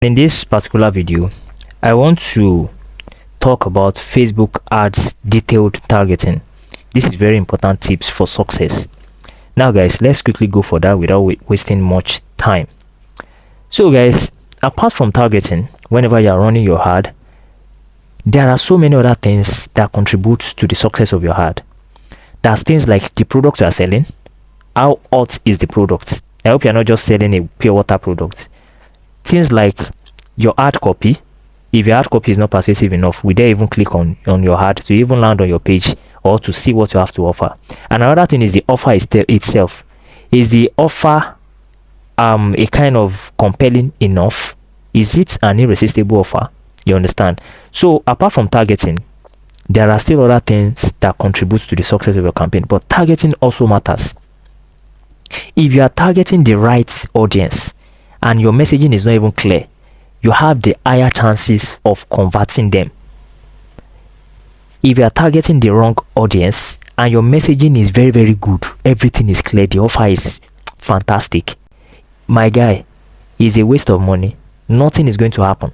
In this particular video, I want to talk about Facebook ads detailed targeting. This is very important tips for success. Now guys, let's quickly go for that without wasting much time. So guys, apart from targeting, whenever you are running your ad, there are so many other things that contribute to the success of your ad. There's things like the product you are selling. How hot is the product? I hope you're not just selling a pure water product. Things like your ad copy. If your ad copy is not persuasive enough, will they even click on your ad to even land on your page or to see what you have to offer? And another thing is the offer itself. Is the offer a kind of compelling enough? Is it an irresistible offer? You understand? So apart from targeting, there are still other things that contribute to the success of your campaign, but targeting also matters. If you are targeting the right audience and your messaging is not even clear, you have the higher chances of converting them. If you are targeting the wrong audience and your messaging is very, very good, everything is clear, the offer is fantastic, my guy, it's a waste of money. Nothing is going to happen.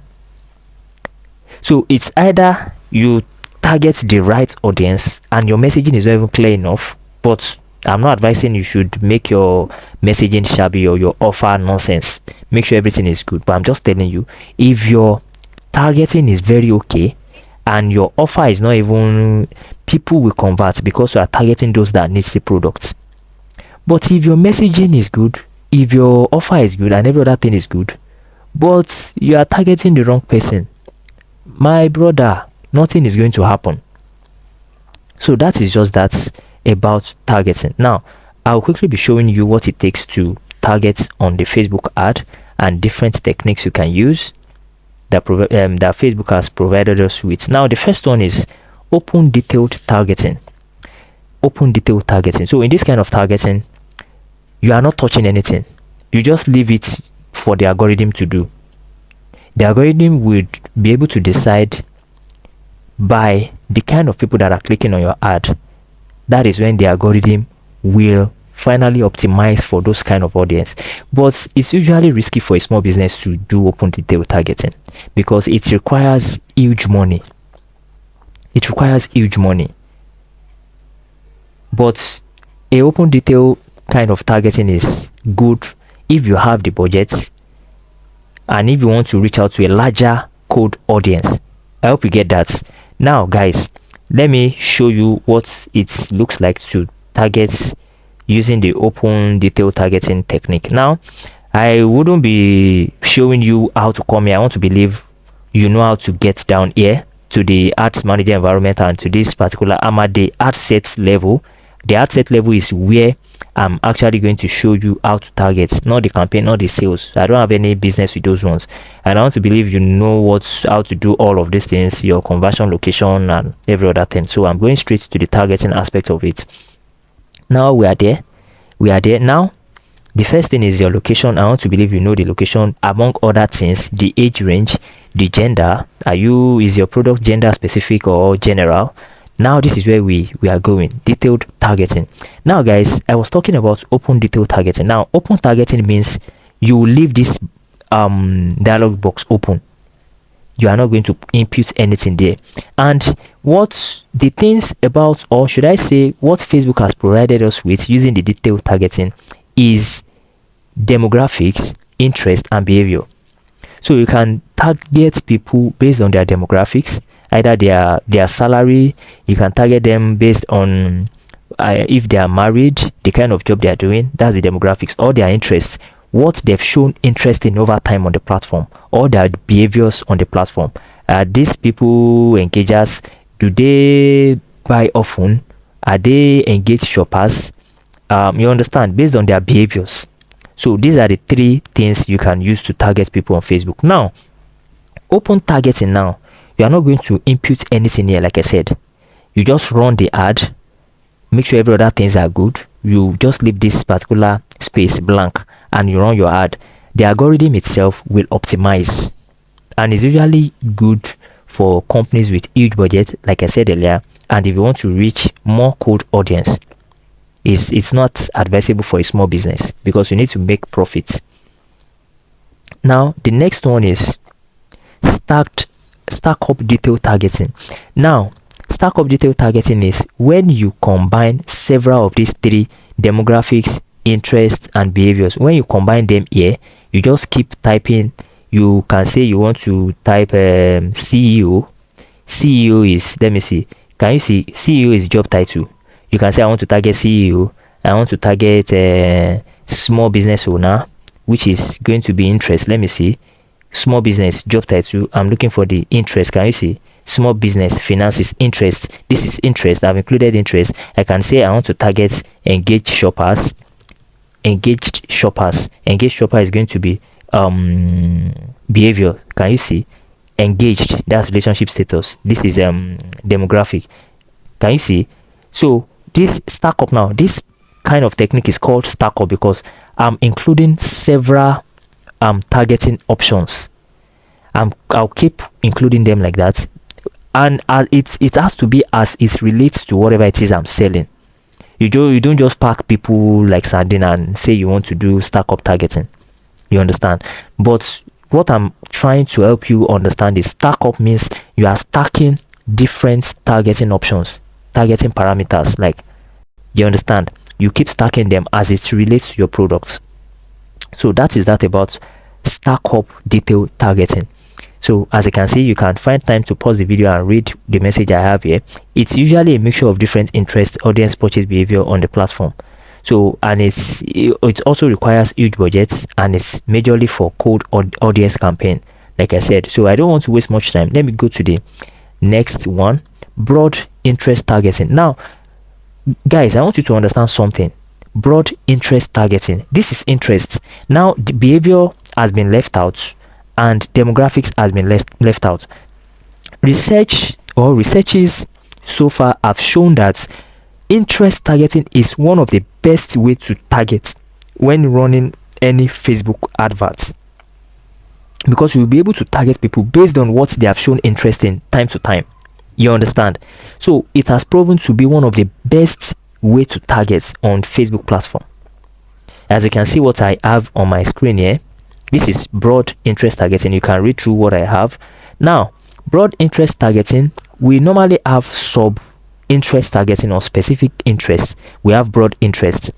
So it's either you target the right audience and your messaging is not even clear enough, but I'm not advising you should make your messaging shabby or your offer nonsense. Make sure everything is good. But I'm just telling you, if your targeting is very okay and your offer is not even, people will convert because you are targeting those that needs the product. But if your messaging is good, if your offer is good and every other thing is good, but you are targeting the wrong person, my brother, nothing is going to happen. So that is just that about targeting. Now I'll quickly be showing you what it takes to target on the Facebook ad and different techniques you can use that Facebook has provided us with. Now the first one is open detailed targeting. Open detailed targeting. So in this kind of targeting, you are not touching anything. You just leave it for the algorithm to do. The algorithm would be able to decide by the kind of people that are clicking on your ad. That is when the algorithm will finally optimize for those kind of audience. But it's usually risky for a small business to do open detail targeting because it requires huge money. It requires huge money. But a open detail kind of targeting is good if you have the budget and if you want to reach out to a larger cold audience. I hope you get that. Now guys, let me show you what it looks like to target using the open detail targeting technique. Now I wouldn't be showing you how to come here. I want to believe you know how to get down here to the ads manager environment and to this particular the ad set level. The ad set level is where I'm actually going to show you how to target, not the campaign, not the sales. I don't have any business with those ones, and I want to believe you know how to do all of these things, your conversion location and every other thing. So I'm going straight to the targeting aspect of it. Now we are there. Now the first thing is your location. I want to believe you know the location, among other things, the age range, the gender. Is your product gender specific or general? Now this is where we are going, detailed targeting. Now guys, I was talking about open detailed targeting. Now open targeting means you leave this dialog box open. You are not going to input anything there. And what the things about, or should I say what Facebook has provided us with using the detailed targeting is demographics, interest and behavior. So you can target people based on their demographics, either their salary. You can target them based on if they are married, the kind of job they are doing, that's the demographics, or their interests, what they've shown interest in over time on the platform, or their behaviors on the platform. These people engagers, do they buy often? Are they engaged shoppers? You understand, based on their behaviors. So these are the three things you can use to target people on Facebook. Now open targeting, now you are not going to input anything here. Like I said, you just run the ad, make sure every other things are good, you just leave this particular space blank and you run your ad. The algorithm itself will optimize, and it's usually good for companies with huge budget, like I said earlier. And if you want to reach more cold audience, it's not advisable for a small business because you need to make profits. Now the next one is stack up detailed targeting. Now stack up detailed targeting is when you combine several of these three: demographics, interest, and behaviors. When you combine them here, you just keep typing. You can say you want to type CEO. CEO is, let me see, can you see, CEO is job title. You can say I want to target CEO, I want to target small business owner, which is going to be interest. Let me see, small business job title. I'm looking for the interest. Can you see, small business finances, interest. This is interest. I've included interest. I can say I want to target engaged shoppers. Engaged shopper is going to be behavior. Can you see, engaged, that's relationship status. This is demographic. Can you see? So this stack up, now this kind of technique is called stack up because I'm including several targeting options. I'll keep including them like that, and it has to be as it relates to whatever it is I'm selling. You don't just pack people like sardine and say you want to do stack up targeting. You understand? But what I'm trying to help you understand is stack up means you are stacking different targeting options, targeting parameters. Like, you understand? You keep stacking them as it relates to your products. So that is that about stack up detailed targeting. So as you can see, you can find time to pause the video and read the message I have here. It's usually a mixture of different interests, audience, purchase behavior on the platform. So, and it also requires huge budgets, and it's majorly for cold audience campaign, like I said. So I don't want to waste much time. Let me go to the next one, broad interest targeting. Now guys, I want you to understand something. Broad interest targeting, this is interest. Now the behavior has been left out and demographics has been left out. Researches so far have shown that interest targeting is one of the best way to target when running any Facebook adverts, because you'll be able to target people based on what they have shown interest in time to time. You understand? So it has proven to be one of the best way to target on Facebook platform. As you can see what I have on my screen here, this is broad interest targeting. You can read through what I have. Now broad interest targeting, we normally have sub interest targeting or specific interest. We have broad interest.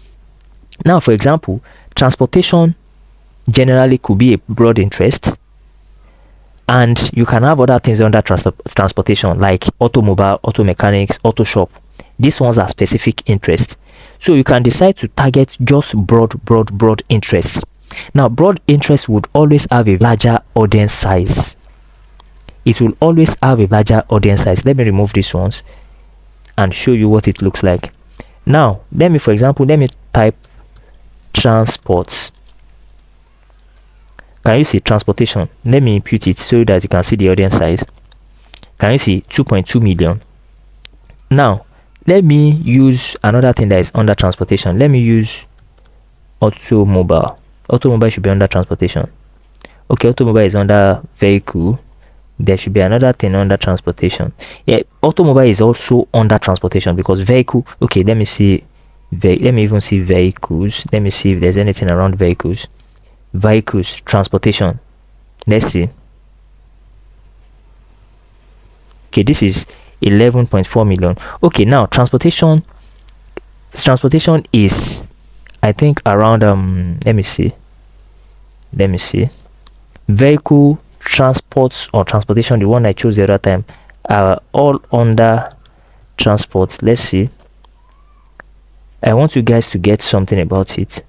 Now for example, transportation generally could be a broad interest, and you can have other things under transportation like automobile, auto mechanics, auto shop. These ones are specific interest. So you can decide to target just broad interests. Now broad interest would always have a larger audience size. It will always have a larger audience size. Let me remove these ones and show you what it looks like. Now for example, let me type transports. Can you see transportation? Let me input it so that you can see the audience size. Can you see 2.2 million? Now let me use another thing that is under transportation. Let me use automobile. Automobile should be under transportation. Okay, automobile is under vehicle. There should be another thing under transportation. Yeah, automobile is also under transportation because vehicle. Okay, let me see. Let me even see vehicles. Let me see if there's anything around vehicles. Vehicles, transportation. Let's see. Okay, this is 11.4 million. Okay, now transportation is, I think, around let me see vehicle, transports or transportation, the one I chose the other time, are all under transport. Let's see. I want you guys to get something about it.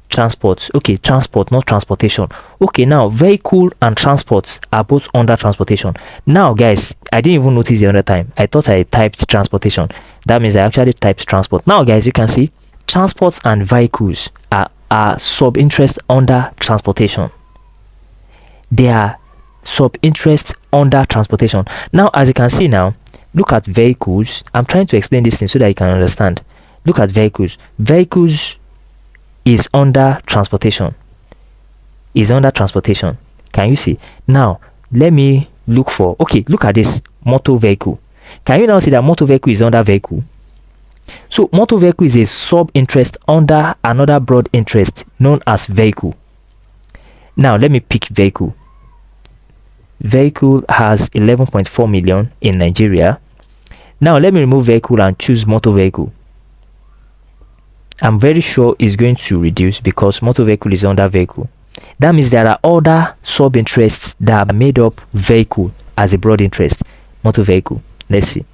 Transport. Okay, transport, not transportation. Okay, now vehicle and transports are both under transportation. Now guys, I didn't even notice the other time. I thought I typed transportation. That means I actually typed transport. Now guys, you can see transports and vehicles are sub interest under transportation. They are sub interest under transportation. Now as you can see, now look at vehicles. I'm trying to explain this thing so that you can understand. Look at vehicles. Vehicles is under transportation. Can you see? Now let me look for, okay, look at this motor vehicle. Can you now see that motor vehicle is under vehicle? So motor vehicle is a sub interest under another broad interest known as vehicle. Now let me pick vehicle. Vehicle has 11.4 million in Nigeria. Now let me remove vehicle and choose motor vehicle. I'm very sure it's going to reduce because motor vehicle is under vehicle. That means there are other sub interests that are made up vehicle as a broad interest. Motor vehicle. Let's see.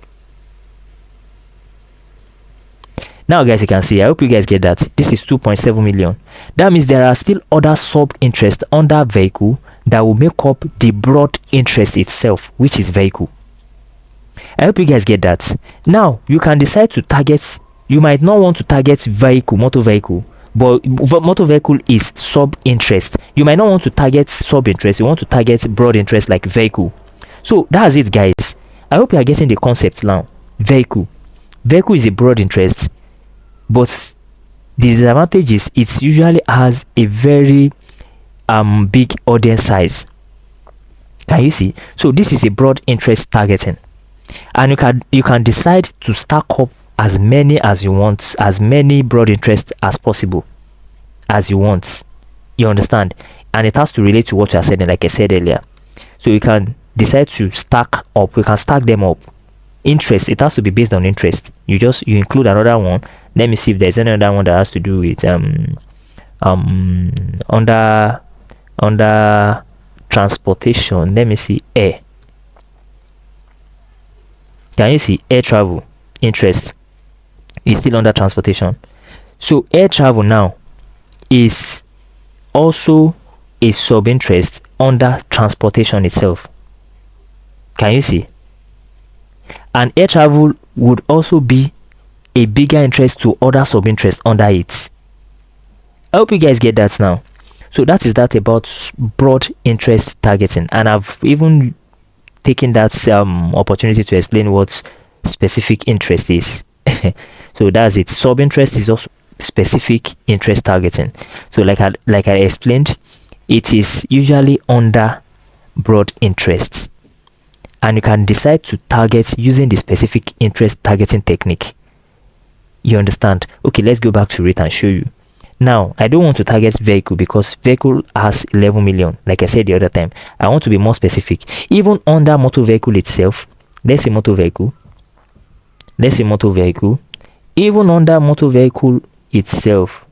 Now guys, you can see, I hope you guys get that this is 2.7 million. That means there are still other sub interests under vehicle that will make up the broad interest itself, which is vehicle. I hope you guys get that. Now you can decide to target. You might not want to target vehicle, motor vehicle, but motor vehicle is sub interest. You might not want to target sub interest. You want to target broad interest like vehicle. So that's it, guys. I hope you are getting the concept now. Vehicle is a broad interest, but the disadvantage is it usually has a very big audience size. Can you see? So this is a broad interest targeting, and you can decide to stack up as many as you want, as many broad interests as possible as you want. You understand? And it has to relate to what you are saying, like I said earlier. So you can decide to stack up. We can stack them up. Interest, it has to be based on interest. You include another one. Let me see if there's any other one that has to do with under transportation. Let me see. Air. Can you see air travel interest is still under transportation? So air travel now is also a sub interest under transportation itself. Can you see? And air travel would also be a bigger interest to other sub interests under it. I hope you guys get that now. So that is that about broad interest targeting, and I've even taken that opportunity to explain what specific interest is. So that's it. Sub interest is also specific interest targeting. So like I explained, it is usually under broad interests, and you can decide to target using the specific interest targeting technique. You understand? Okay, let's go back to it and show you. Now I don't want to target vehicle because vehicle has 11 million, like I said the other time. I want to be more specific. Even under motor vehicle itself, let's say motor vehicle, even under motor vehicle itself,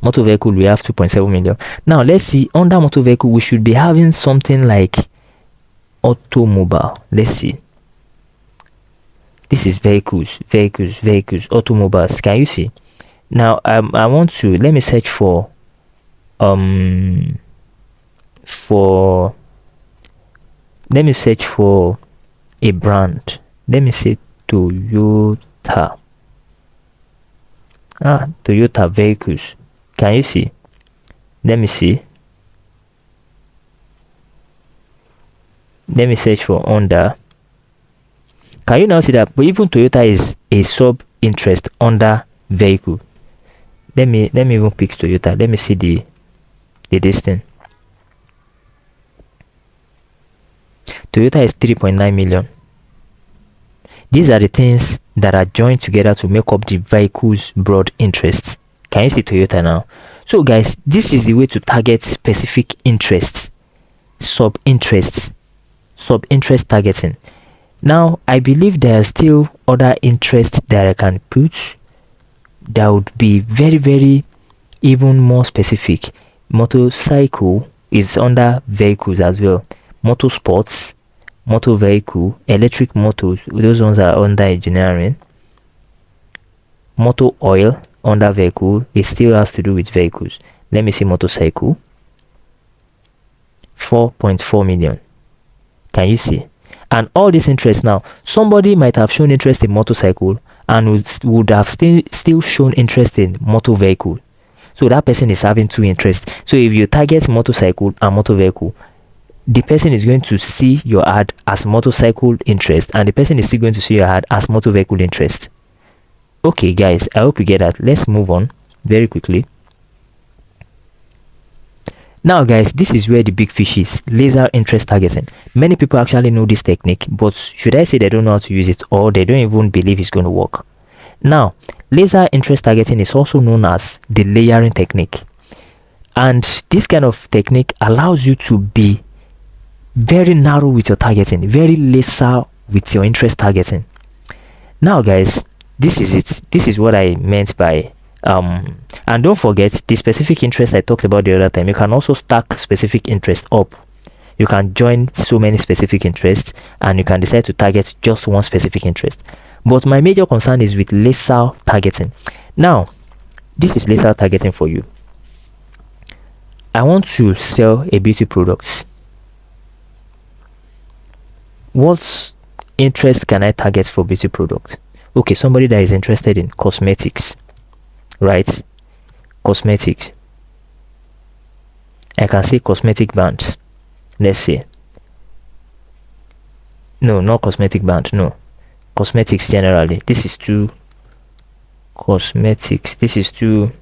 motor vehicle, we have 2.7 million. Now let's see, under motor vehicle we should be having something like automobile. Let's see, this is vehicles, automobiles. Can you see? Now I want to, let me search for let me search for a brand. Let me say Toyota. Toyota vehicles. Can you see? Let me see. Let me search for Honda. Can you now see that? But even Toyota is a sub interest under vehicle. Let me even pick Toyota. Let me see the distance. Toyota is 3.9 million. These are the things that are joined together to make up the vehicle's broad interests. Can you see Toyota now? So guys, this is the way to target specific interests, sub interest targeting. Now I believe there are still other interests that I can put that would be very, very even more specific. Motorcycle is under vehicles as well. Motorsports, motor vehicle, electric motors, those ones are under engineering. Motor oil under vehicle, it still has to do with vehicles. Let me see motorcycle, 4.4 million. Can you see? And all this interest now, somebody might have shown interest in motorcycle and would have still shown interest in motor vehicle. So that person is having two interests. So if you target motorcycle and motor vehicle, the person is going to see your ad as motorcycle interest, and the person is still going to see your ad as motor vehicle interest. Okay guys, I hope you get that. Let's move on very quickly. Now guys, this is where the big fish is, laser interest targeting. Many people actually know this technique, but should I say they don't know how to use it, or they don't even believe it's going to work? Now, laser interest targeting is also known as the layering technique. And this kind of technique allows you to be very narrow with your targeting, very laser with your interest targeting. Now guys, this is it. This is what I meant by and don't forget the specific interest I talked about the other time. You can also stack specific interest up. You can join so many specific interests, and you can decide to target just one specific interest. But my major concern is with laser targeting. Now, this is laser targeting for you. I want to sell a beauty product. What interest can I target for beauty product? Okay, somebody that is interested in cosmetics, right? Cosmetics. I can say cosmetic bands. Let's say. No, not cosmetic band. No, cosmetics generally. This is too cosmetics. This is too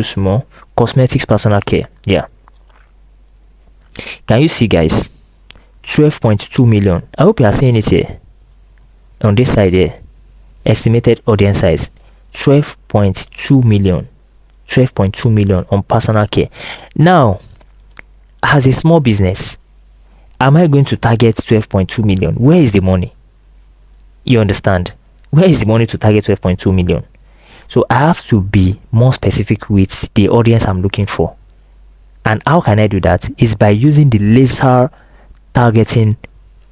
small. Cosmetics personal care. Yeah. Can you see, guys? 12.2 million. I hope you are seeing it here. On this side here, estimated audience size 12.2 million. 12.2 million on personal care. Now, as a small business, am I going to target 12.2 million? Where is the money? You understand? Where is the money to target 12.2 million? So I have to be more specific with the audience I'm looking for. And how can I do that? Is by using the laser targeting,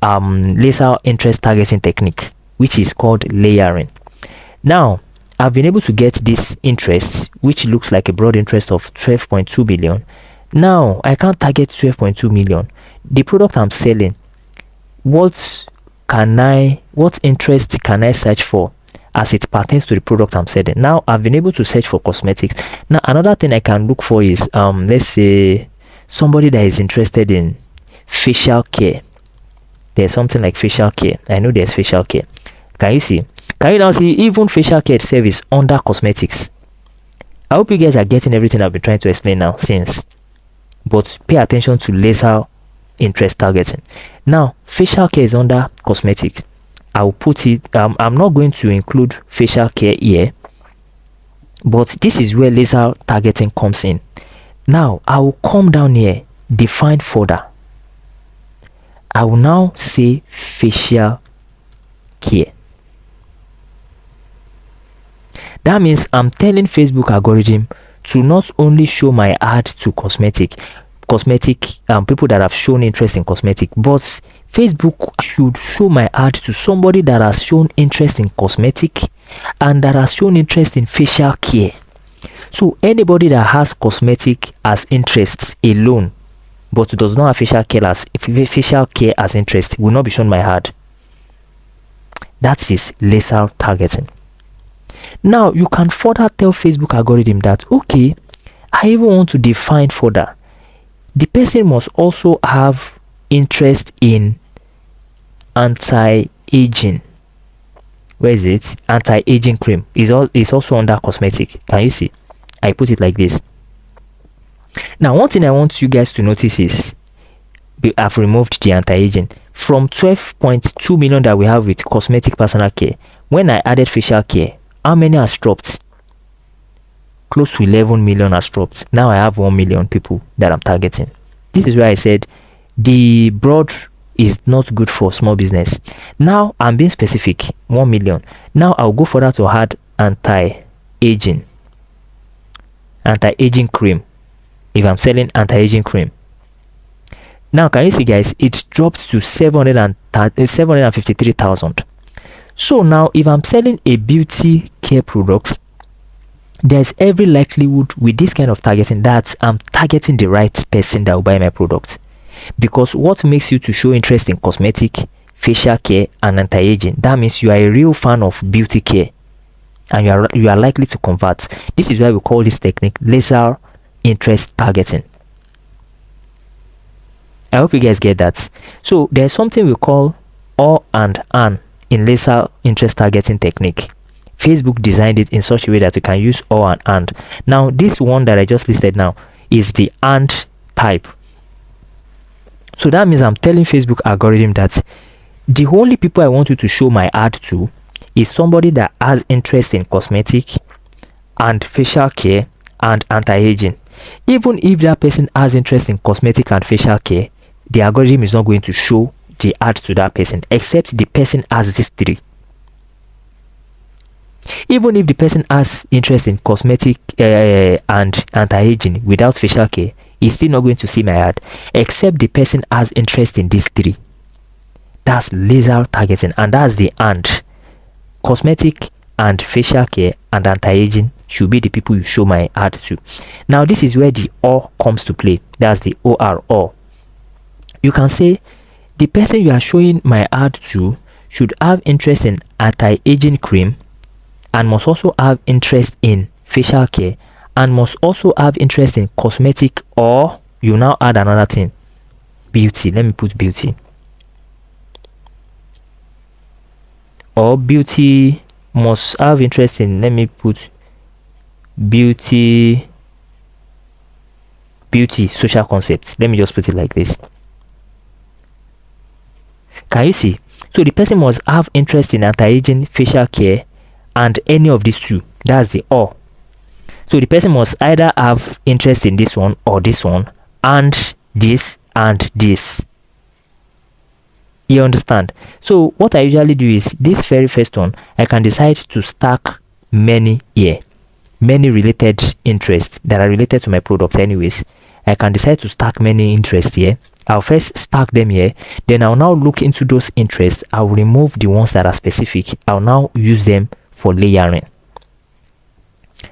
laser interest targeting technique, which is called layering. Now, I've been able to get this interest, which looks like a broad interest of 12.2 billion. Now, I can't target 12.2 million. The product I'm selling, what interest can I search for as it pertains to the product I'm selling? Now, I've been able to search for cosmetics. Now, another thing I can look for is, let's say, somebody that is interested in facial care. There's something like facial care. I know there's facial care. Can you see? Can you now see even facial care service under cosmetics? I hope you guys are getting everything I've been trying to explain now since. But pay attention to laser interest targeting. Now, facial care is under cosmetics. I will put it, I'm not going to include facial care here, but this is where laser targeting comes in. Now, I will come down here, define further. I will now say facial care. That means I'm telling Facebook algorithm to not only show my ad to cosmetic people that have shown interest in cosmetic, but Facebook should show my ad to somebody that has shown interest in cosmetic and that has shown interest in facial care. So anybody that has cosmetic as interests alone but does not have facial care as interest will not be shown my ad. That is laser targeting. Now you can further tell Facebook algorithm that, okay, I even want to define further. The person must also have interest in anti-aging. Where is it? Anti-aging cream is also under cosmetic. Can you see? I put it like this. Now, one thing I want you guys to notice is I've removed the anti-aging from 12.2 million that we have with cosmetic personal care. When I added facial care, how many has dropped? Close to 11 million has dropped. Now I have 1 million people that I'm targeting. This is where I said the broad is not good for small business. Now I'm being specific, 1 million. Now I'll go further to add anti-aging cream. If I'm selling anti-aging cream, now can you see, guys, it dropped to 753,000. So now if I'm selling a beauty care product, there's every likelihood with this kind of targeting that I'm targeting the right person that will buy my product. Because what makes you to show interest in cosmetic, facial care, and anti-aging, that means you are a real fan of beauty care and you are likely to convert. This is why we call this technique laser interest targeting. I hope you guys get that. So there's something we call or and in laser interest targeting technique. Facebook designed it in such a way that you can use or and. Now this one that I just listed now is the and type. So that means I'm telling Facebook algorithm that the only people I want you to show my ad to is somebody that has interest in cosmetic and facial care and anti-aging. Even if that person has interest in cosmetic and facial care, the algorithm is not going to show the ad to that person, except the person has these three. Even if the person has interest in cosmetic and anti-aging without facial care, he's still not going to see my ad, except the person has interest in these three. That's laser targeting, and that's the and. Cosmetic and facial care and anti-aging should be the people you show my ad to. Now this is where the or comes to play. That's the or. You can say the person you are showing my ad to should have interest in anti-aging cream and must also have interest in facial care and must also have interest in cosmetic, or you now add another thing, beauty. Let me put beauty. Or beauty must have interest in, let me put beauty social concepts. Let me just put it like this. Can you see? So the person must have interest in anti-aging, facial care, and any of these two. That's the or. So the person must either have interest in this one or this one, and this and this. You understand? So what I usually do is this very first one, I can decide to stack many here, many related interests that are related to my product anyways. I can decide to stack many interests here. I'll first stack them here, then I'll now look into those interests. I'll remove the ones that are specific. I'll now use them for layering.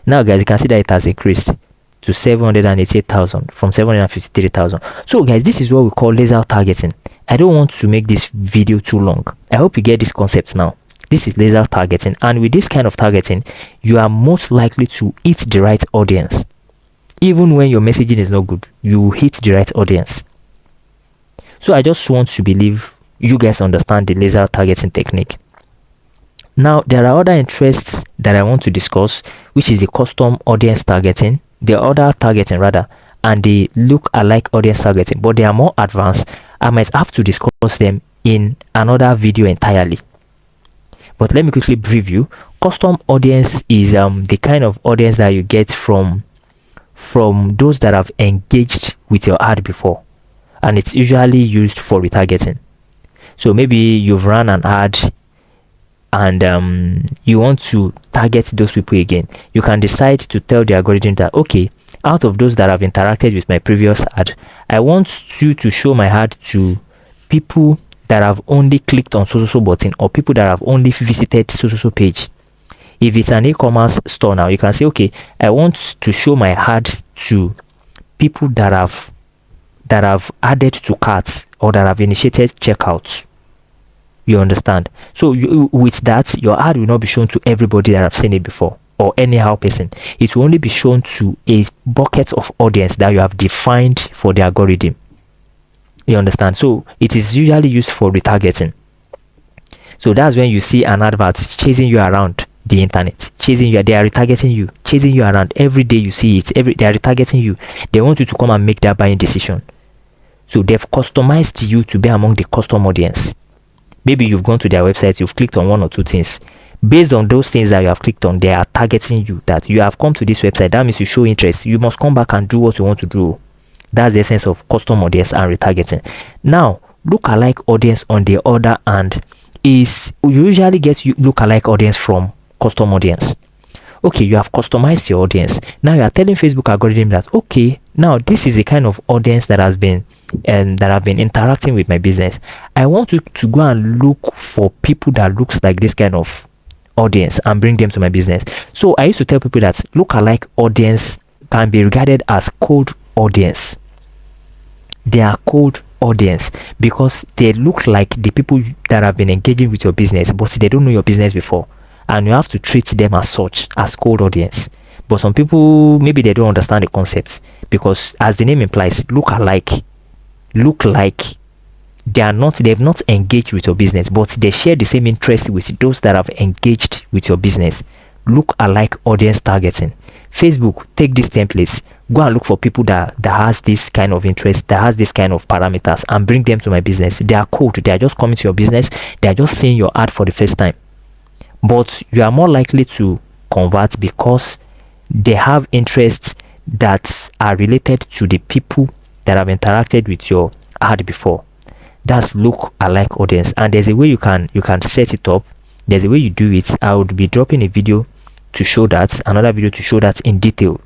Now guys, you can see that it has increased to 788,000 from 753,000. So guys, this is what we call laser targeting. I don't want to make this video too long. I hope you get this concept now. This is laser targeting, and with this kind of targeting, you are most likely to hit the right audience. Even when your messaging is not good, you hit the right audience. So I just want to believe you guys understand the laser targeting technique. Now there are other interests that I want to discuss, which is the custom audience targeting, the other targeting rather, and the look-alike audience targeting, but they are more advanced. I might have to discuss them in another video entirely. But let me quickly brief you. Custom audience is the kind of audience that you get from those that have engaged with your ad before, and it's usually used for retargeting. So maybe you've run an ad and you want to target those people again. You can decide to tell the algorithm that, okay, out of those that have interacted with my previous ad, I want you to show my ad to people that have only clicked on so button, or people that have only visited so page. If it's an e-commerce store now, you can say, okay, I want to show my ad to people that have added to carts or that have initiated checkouts. You understand? So with that, your ad will not be shown to everybody that have seen it before or anyhow person. It will only be shown to a bucket of audience that you have defined for the algorithm. You understand? So it is usually used for retargeting. So that's when you see an advert chasing you around the internet, chasing you. They are retargeting you, chasing you around every day. You see it they are retargeting you. They want you to come and make that buying decision. So they've customized you to be among the custom audience. Maybe you've gone to their website, you've clicked on one or two things. Based on those things that you have clicked on, they are targeting you. That you have come to this website, that means you show interest. You must come back and do what you want to do. That's the essence of custom audience and retargeting. Now, look-alike audience on the other hand is you usually get look-alike audience from custom audience. Okay, you have customized your audience. Now you are telling Facebook algorithm that, okay, now this is the kind of audience that has been interacting with my business. I want you to go and look for people that looks like this kind of audience and bring them to my business. So I used to tell people that look-alike audience can be regarded as cold audience. They are cold audience because they look like the people that have been engaging with your business, but they don't know your business before, and you have to treat them as such, as cold audience. But some people, maybe they don't understand the concepts, because as the name implies, look like they've not engaged with your business, but they share the same interest with those that have engaged with your business. Look alike audience targeting. Facebook, take these templates, go and look for people that has this kind of interest, that has this kind of parameters, and bring them to my business. They are cold. They are just coming to your business. They are just seeing your ad for the first time. But you are more likely to convert because they have interests that are related to the people that have interacted with your ad before. That's look-alike audience, and there's a way you can set it up. There's a way you do it. I would be dropping a video to show that, another video to show that in detail.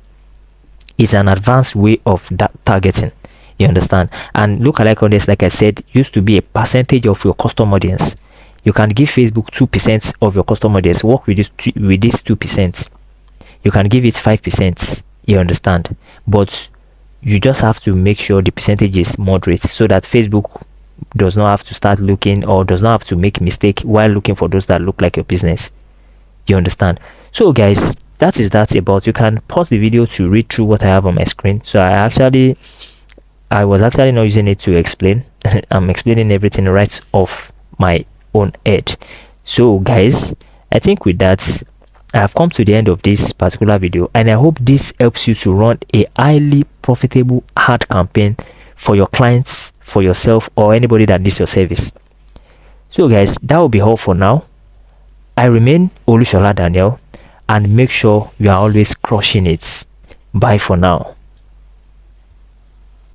It's an advanced way of that targeting, you understand. And look-alike audience, like I said, used to be a percentage of your custom audience. You can give Facebook 2% of your custom audience. Work with this 2%. You can give it 5%, you understand, but you just have to make sure the percentage is moderate, so that Facebook does not have to start looking, or does not have to make mistake while looking for those that look like your business, you understand. So guys, that is that about. You can pause the video to read through what I have on my screen. So I was actually not using it to explain. I'm explaining everything right off my own head. So guys, I think with that, I have come to the end of this particular video, and I hope this helps you to run a highly profitable ad campaign for your clients, for yourself, or anybody that needs your service. So guys, that will be all for now. I remain Olusola Daniel, and make sure you are always crushing it. Bye for now.